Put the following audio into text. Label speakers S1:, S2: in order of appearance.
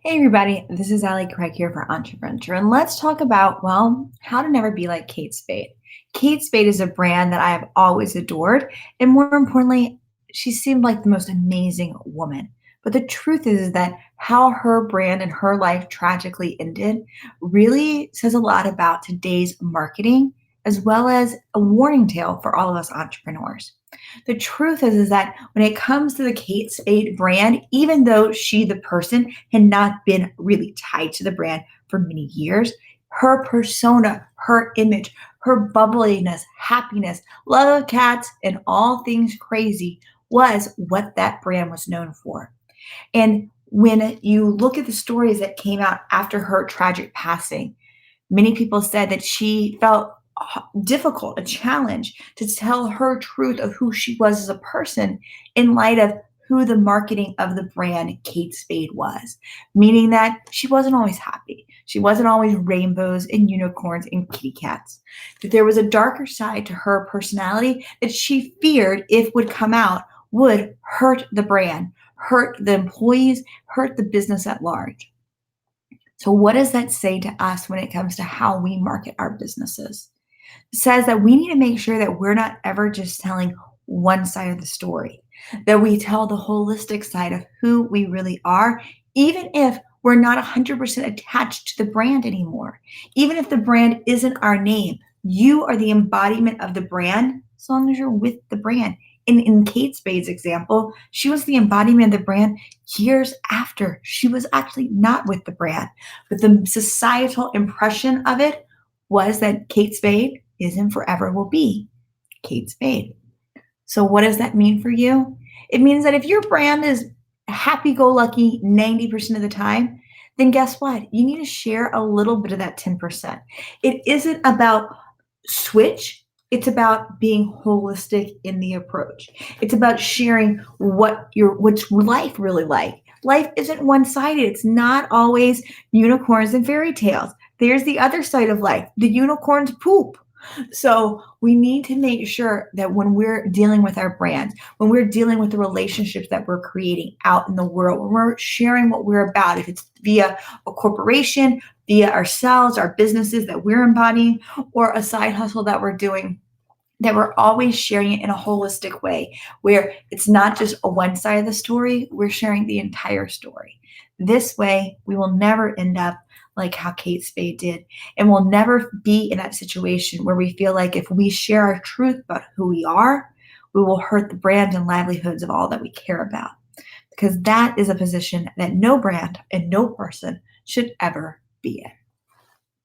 S1: Hey everybody, this is Ali Craig here for Entreventure, and let's talk about, how to never be like Kate Spade. Kate Spade is a brand that I have always adored, and more importantly, she seemed like the most amazing woman. But the truth is that how her brand and her life tragically ended really says a lot about today's marketing, as well as a warning tale for all of us entrepreneurs. The truth is that when it comes to the Kate Spade brand, even though she, the person, had not been really tied to the brand for many years, her persona, her image, her bubbliness, happiness, love of cats, and all things crazy was what that brand was known for. And when you look at the stories that came out after her tragic passing, many people said that she felt difficult, a challenge to tell her truth of who she was as a person in light of who the marketing of the brand Kate Spade was, meaning that she wasn't always happy. She wasn't always rainbows and unicorns and kitty cats. That there was a darker side to her personality that she feared if would come out would hurt the brand, hurt the employees, hurt the business at large. So, what does that say to us when it comes to how we market our businesses? It says that we need to make sure that we're not ever just telling one side of the story, that we tell the holistic side of who we really are, even if we're not 100% attached to the brand anymore. Even if the brand isn't our name, you are the embodiment of the brand as long as you're with the brand. In Kate Spade's example, she was the embodiment of the brand years after she was actually not with the brand. But the societal impression of it was that Kate Spade is and forever will be Kate Spade. So, what does that mean for you? It means that if your brand is happy go lucky 90% of the time, then guess what? You need to share a little bit of that 10%. It isn't about switch. It's about being holistic in the approach. It's about sharing what's life really like. Life isn't one-sided. It's not always unicorns and fairy tales. There's the other side of life. The unicorns poop. So we need to make sure that when we're dealing with our brands, when we're dealing with the relationships that we're creating out in the world, when we're sharing what we're about, if it's via a corporation, via ourselves, our businesses that we're embodying, or a side hustle that we're doing, that we're always sharing it in a holistic way where it's not just a one side of the story, we're sharing the entire story. This way, we will never end up like how Kate Spade did. And we'll never be in that situation where we feel like if we share our truth about who we are, we will hurt the brand and livelihoods of all that we care about. Because that is a position that no brand and no person should ever be in.